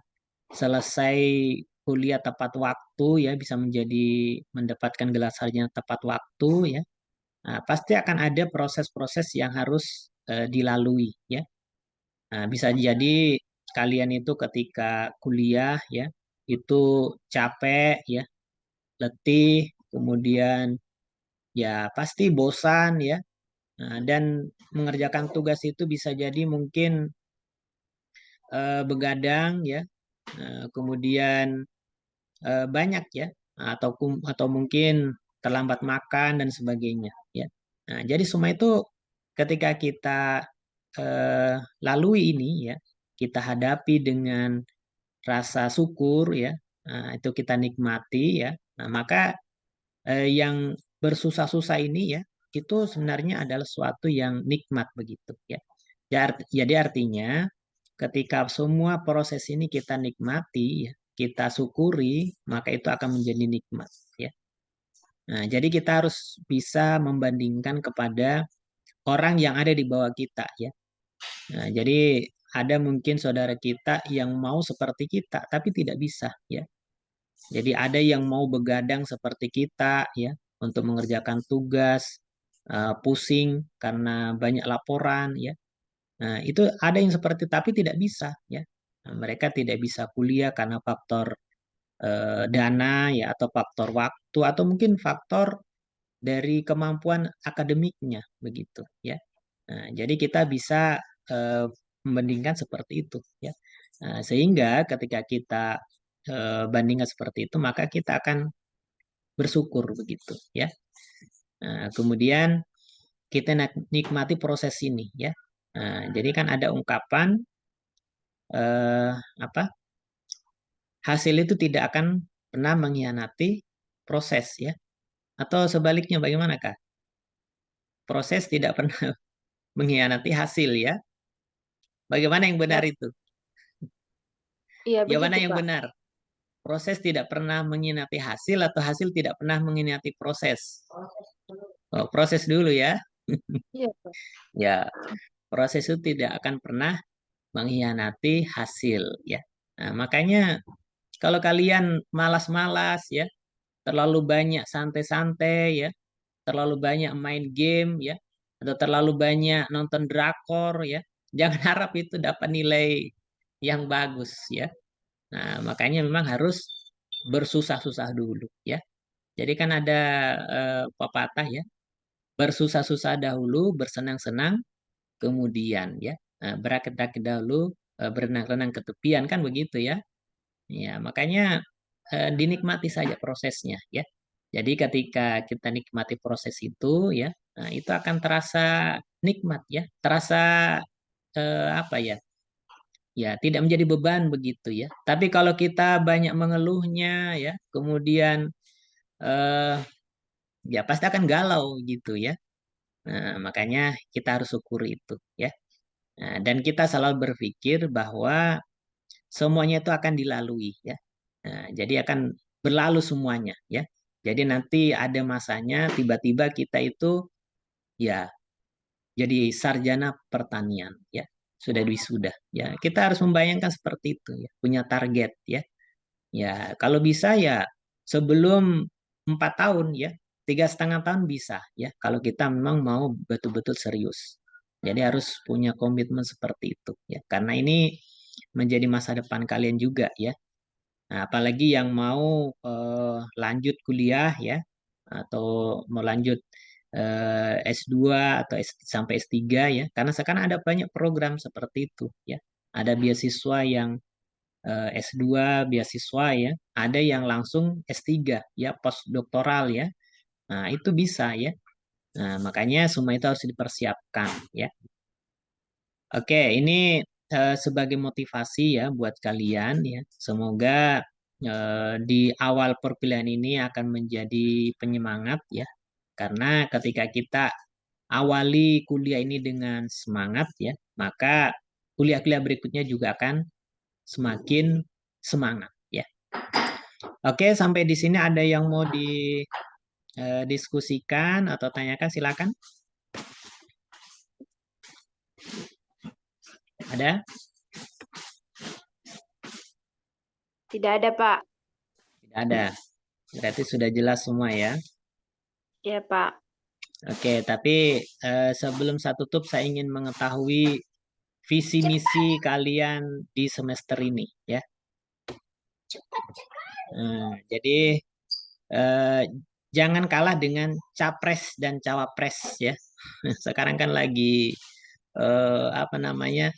selesai kuliah tepat waktu ya, bisa menjadi mendapatkan gelar sarjana tepat waktu ya. Nah, pasti akan ada proses-proses yang harus dilalui ya. Nah, bisa jadi kalian itu ketika kuliah ya, itu capek ya, letih, kemudian ya pasti bosan ya. Nah, dan mengerjakan tugas itu bisa jadi mungkin begadang ya, kemudian banyak ya, atau mungkin terlambat makan dan sebagainya ya. Nah, jadi semua itu ketika kita eh, lalui ini ya, kita hadapi dengan rasa syukur ya, nah, itu kita nikmati ya. Nah, maka yang bersusah-susah ini ya, itu sebenarnya adalah suatu yang nikmat begitu ya. Jadi artinya ketika semua proses ini kita nikmati ya, kita syukuri, maka itu akan menjadi nikmat ya. Nah, jadi kita harus bisa membandingkan kepada orang yang ada di bawah kita ya. Nah, jadi ada mungkin saudara kita yang mau seperti kita tapi tidak bisa ya. Jadi ada yang mau begadang seperti kita ya untuk mengerjakan tugas, pusing karena banyak laporan ya. Nah, itu ada yang seperti tapi tidak bisa ya. Nah, mereka tidak bisa kuliah karena faktor dana ya atau faktor waktu atau mungkin faktor dari kemampuan akademiknya begitu ya. Nah, jadi kita bisa eh, membandingkan seperti itu ya. Nah, sehingga ketika kita bandingkan seperti itu maka kita akan bersyukur begitu ya. Nah, kemudian kita nikmati proses ini ya. Nah, jadi kan ada ungkapan apa? Hasil itu tidak akan pernah mengkhianati proses ya. Atau sebaliknya bagaimana Kak? proses tidak pernah mengkhianati hasil ya. Bagaimana yang benar Ya, itu? iya Yang mana begitu, yang Pak. benar? Proses tidak pernah mengkhianati hasil atau hasil tidak pernah mengkhianati proses? Oh, proses dulu ya. Iya, Pak. Ya, proses itu tidak akan pernah mengkhianati hasil ya. Nah, makanya kalau kalian malas-malas ya, terlalu banyak santai-santai ya, terlalu banyak main game ya, atau terlalu banyak nonton drakor ya, jangan harap itu dapat nilai yang bagus ya. Nah, makanya memang harus bersusah-susah dulu ya. Jadi kan ada pepatah ya, bersusah-susah dahulu, bersenang-senang kemudian ya. Nah, berakit-rakit dahulu, berenang-renang ke tepian kan begitu ya. Ya, makanya dinikmati saja prosesnya ya. Jadi ketika kita nikmati proses itu ya, nah itu akan terasa nikmat ya, terasa apa ya? Ya, tidak menjadi beban begitu ya. Tapi kalau kita banyak mengeluhnya ya, kemudian eh, ya pasti akan galau gitu ya. Nah, makanya kita harus syukuri itu ya. Nah, dan kita selalu berpikir bahwa semuanya itu akan dilalui ya. Nah, jadi akan berlalu semuanya ya. Jadi nanti ada masanya tiba-tiba kita itu ya jadi sarjana pertanian ya. Sudah wisuda ya. Kita harus membayangkan seperti itu ya. Punya target ya. Ya, kalau bisa ya sebelum 4 tahun ya, 3,5 tahun bisa ya. Kalau kita memang mau betul-betul serius. Jadi harus punya komitmen seperti itu ya. Karena ini menjadi masa depan kalian juga ya. Nah, apalagi yang mau lanjut kuliah ya, atau mau lanjut S2 atau sampai S3 ya. Karena sekarang ada banyak program seperti itu ya. Ada beasiswa yang S2 beasiswa ya, ada yang langsung S3 ya, postdoktoral ya. Nah, itu bisa ya. Nah, makanya semua itu harus dipersiapkan ya. Oke, ini sebagai motivasi ya buat kalian ya. Semoga di awal perpilihan ini akan menjadi penyemangat ya. Karena ketika kita awali kuliah ini dengan semangat ya, maka kuliah-kuliah berikutnya juga akan semakin semangat ya. Oke, sampai di sini ada yang mau didiskusikan atau tanyakan, silakan. Ada? Tidak ada, Pak. Tidak ada. Berarti sudah jelas semua ya. Ya, Pak. Oke, tapi sebelum saya tutup, saya ingin mengetahui visi misi kalian di semester ini ya. Jadi eh, jangan kalah dengan capres dan cawapres ya. Sekarang kan lagi apa namanya,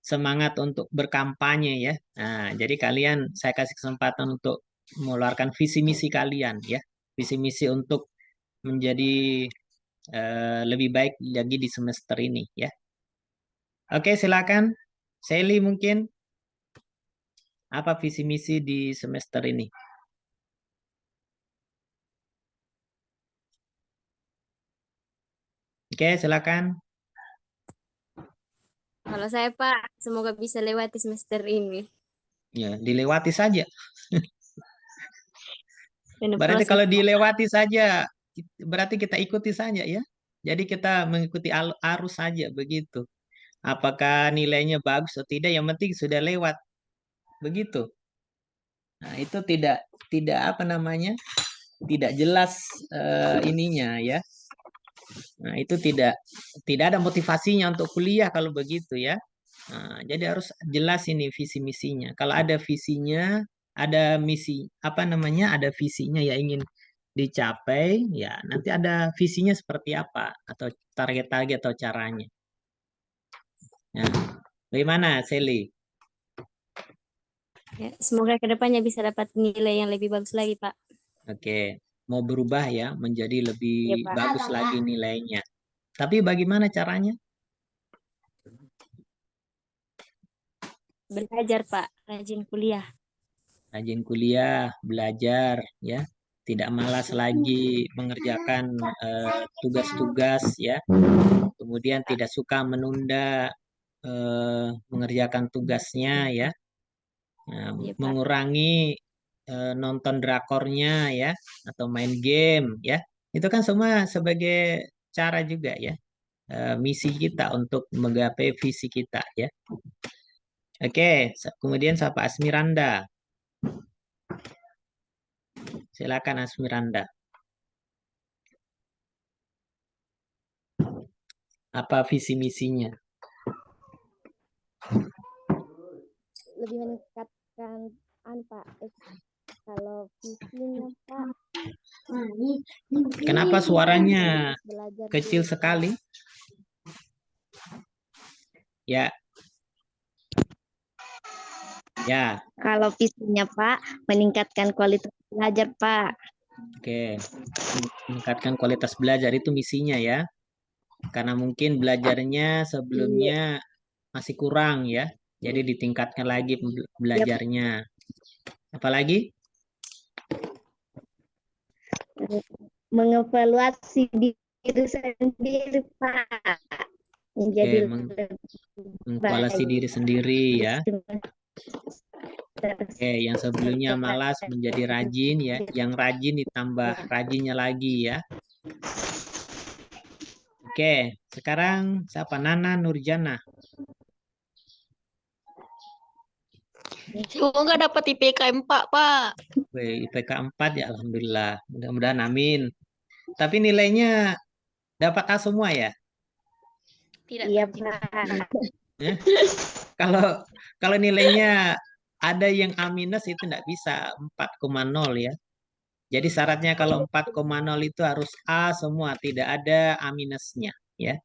semangat untuk berkampanye ya. Nah, jadi kalian saya kasih kesempatan untuk mengeluarkan visi misi kalian ya. Visi misi untuk menjadi lebih baik lagi di semester ini ya. Oke, silakan. Sally mungkin apa visi misi di semester ini? Oke, silakan. Kalau saya Pak, semoga bisa lewati semester ini. Ya, dilewati saja. Dan Berarti proses kalau dilewati saja, berarti kita ikuti saja ya. Jadi kita mengikuti arus saja begitu. Apakah nilainya bagus atau tidak, yang penting sudah lewat. Begitu. Nah, itu tidak tidak apa namanya? Tidak jelas ininya ya. Nah, itu tidak ada motivasinya untuk kuliah kalau begitu ya. Nah, jadi harus jelas ini visi misinya. Kalau ada visinya, ada misi apa namanya? Ada visinya ya ingin dicapai, ya nanti ada visinya seperti apa atau target-target atau caranya. Nah, bagaimana, Sally? ya, semoga kedepannya bisa dapat nilai yang lebih bagus lagi Pak. Oke, mau berubah ya menjadi lebih Ya Pak. bagus lagi nilainya. Tapi bagaimana caranya? Belajar Pak, rajin kuliah. Rajin kuliah, belajar ya. tidak malas lagi mengerjakan tugas-tugas ya. Kemudian tidak suka menunda mengerjakan tugasnya ya. Nah, Iya, Pak. mengurangi nonton drakornya ya atau main game ya. Itu kan semua sebagai cara juga ya. Misi kita untuk menggapai visi kita ya. Oke, kemudian siapa Asmiranda? Silakan Asmiranda. Apa visi misinya? Lebih meningkatkan Pak. Kalau visinya Pak, Kenapa suaranya belajar kecil di sekali? Ya, ya. Kalau visinya Pak, meningkatkan kualitas belajar Pak. Oke, meningkatkan kualitas belajar itu misinya ya. Karena mungkin belajarnya sebelumnya masih kurang ya. Jadi ditingkatkan lagi belajarnya. Apalagi? Mengevaluasi diri sendiri Pak. Menjadi Mengevaluasi diri sendiri ya. Oke, yang sebelumnya malas menjadi rajin ya. Yang rajin ditambah rajinnya lagi ya. Oke, sekarang siapa? Nana Nurjana. Semoga dapat IPK 4, Pak. Wih, IPK 4 ya Alhamdulillah. Mudah-mudahan amin. Tapi nilainya dapat A semua ya? Tidak Iya rajin. Pak. Ya? Kalau nilainya ada yang A minus itu enggak bisa 4,0 ya. Jadi syaratnya kalau 4,0 itu harus A semua, tidak ada A minusnya ya.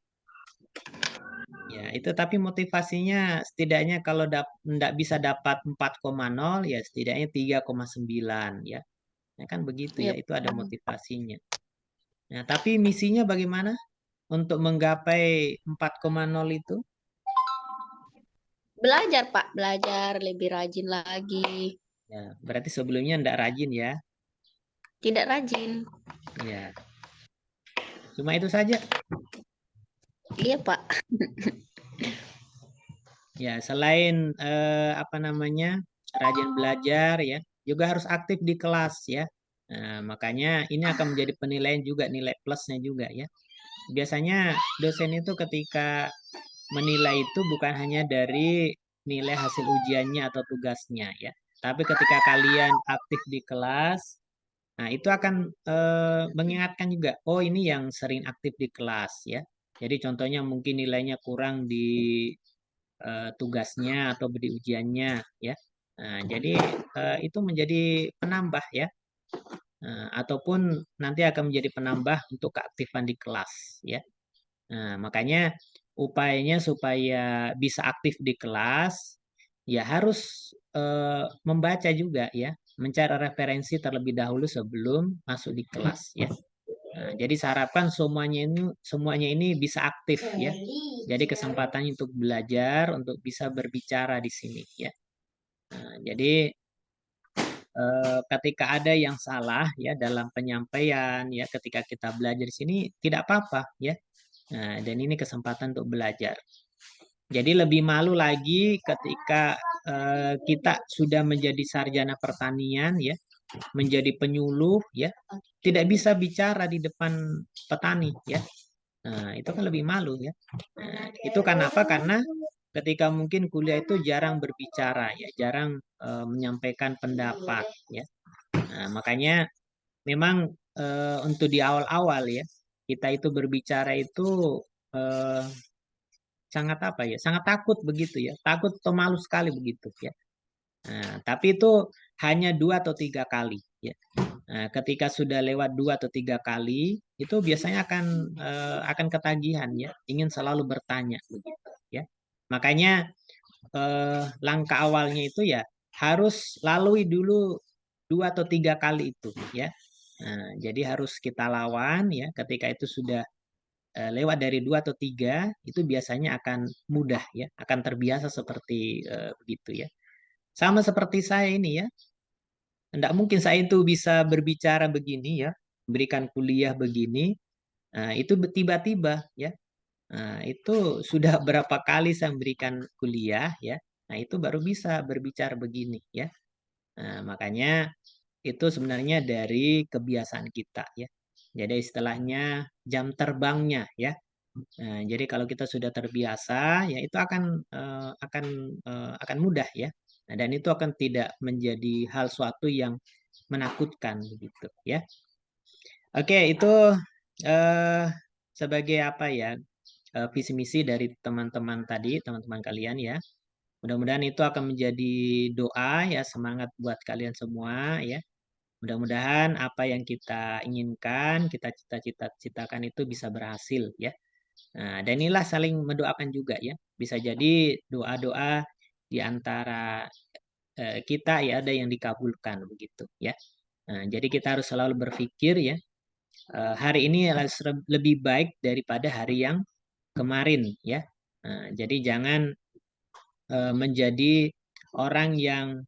Ya, itu tapi motivasinya setidaknya kalau enggak bisa dapat 4,0 ya setidaknya 3,9 ya. Ya kan begitu ya, itu ada motivasinya. Nah, tapi misinya bagaimana untuk menggapai 4,0 itu? Belajar, Pak. Belajar lebih rajin lagi. Ya, berarti sebelumnya enggak rajin ya. Tidak rajin. Ya. Cuma itu saja. Iya, Pak. Ya, selain apa namanya? Rajin belajar ya, juga harus aktif di kelas ya. Nah, makanya ini akan menjadi penilaian juga, nilai plusnya juga ya. Biasanya dosen itu ketika menilai itu bukan hanya dari nilai hasil ujiannya atau tugasnya ya. Tapi ketika kalian aktif di kelas, nah itu akan mengingatkan juga, oh ini yang sering aktif di kelas ya. Jadi contohnya mungkin nilainya kurang di tugasnya atau di ujiannya ya. Nah, jadi itu menjadi penambah ya. Ataupun nanti akan menjadi penambah untuk keaktifan di kelas ya. Nah, makanya upayanya supaya bisa aktif di kelas ya harus membaca juga ya, mencari referensi terlebih dahulu sebelum masuk di kelas ya. Nah, jadi saya harapkan semuanya ini bisa aktif ya. Jadi kesempatannya untuk belajar, untuk bisa berbicara di sini ya. Nah, jadi ketika ada yang salah ya dalam penyampaian ya ketika kita belajar di sini tidak apa-apa ya. Nah, dan ini kesempatan untuk belajar. Jadi lebih malu lagi ketika kita sudah menjadi sarjana pertanian ya, menjadi penyuluh ya, tidak bisa bicara di depan petani ya. Nah, itu kan lebih malu ya. Nah, itu kenapa? Karena ketika mungkin kuliah itu jarang berbicara ya, jarang menyampaikan pendapat ya. Nah, makanya memang untuk di awal-awal ya, kita itu berbicara itu sangat apa ya? Sangat takut begitu ya. Takut atau malu sekali begitu ya. Nah, tapi itu hanya 2 atau 3 kali ya. Nah, ketika sudah lewat 2 atau 3 kali, itu biasanya akan ketagihan ya, ingin selalu bertanya begitu ya. Makanya langkah awalnya itu ya harus lalui dulu 2 atau 3 kali itu ya. Nah, jadi harus kita lawan ya. Ketika itu sudah lewat dari 2 atau 3, itu biasanya akan mudah ya, akan terbiasa seperti begitu ya. Sama seperti saya ini ya. Tidak mungkin saya itu bisa berbicara begini ya, berikan kuliah begini, itu tiba-tiba ya. Nah, itu sudah berapa kali saya memberikan kuliah ya. Nah, itu baru bisa berbicara begini ya. Nah, makanya itu sebenarnya dari kebiasaan kita ya. Jadi istilahnya jam terbangnya ya. Nah, jadi kalau kita sudah terbiasa ya itu akan mudah ya. Nah, dan itu akan tidak menjadi hal suatu yang menakutkan begitu ya. Oke, itu sebagai apa ya? Visi misi dari teman-teman tadi, teman-teman kalian ya. Mudah-mudahan itu akan menjadi doa ya, semangat buat kalian semua ya. Mudah-mudahan apa yang kita inginkan, kita cita-citakan itu bisa berhasil ya. Nah, dan inilah saling mendoakan juga ya. Bisa jadi doa-doa di antara kita ya ada yang dikabulkan begitu ya. Nah, jadi kita harus selalu berpikir ya, hari ini harus lebih baik daripada hari yang kemarin ya. Nah, jadi jangan menjadi orang yang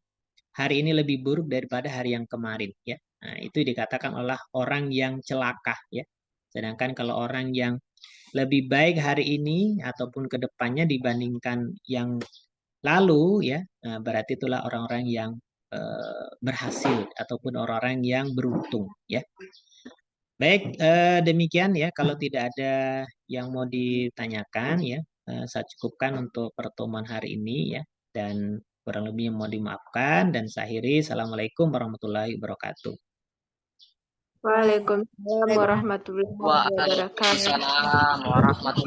hari ini lebih buruk daripada hari yang kemarin ya. Nah, itu dikatakan oleh orang yang celaka ya. Sedangkan kalau orang yang lebih baik hari ini ataupun ke depannya dibandingkan yang lalu ya, berarti itulah orang-orang yang berhasil ataupun orang-orang yang beruntung ya. Baik, demikian ya. Kalau tidak ada yang mau ditanyakan ya, saya cukupkan untuk pertemuan hari ini ya. Dan kurang lebih mau dimaafkan dan saya akhiri. Assalamualaikum warahmatullahi wabarakatuh. Waalaikumsalam warahmatullahi wabarakatuh. Waalaikumsalam warahmatullahi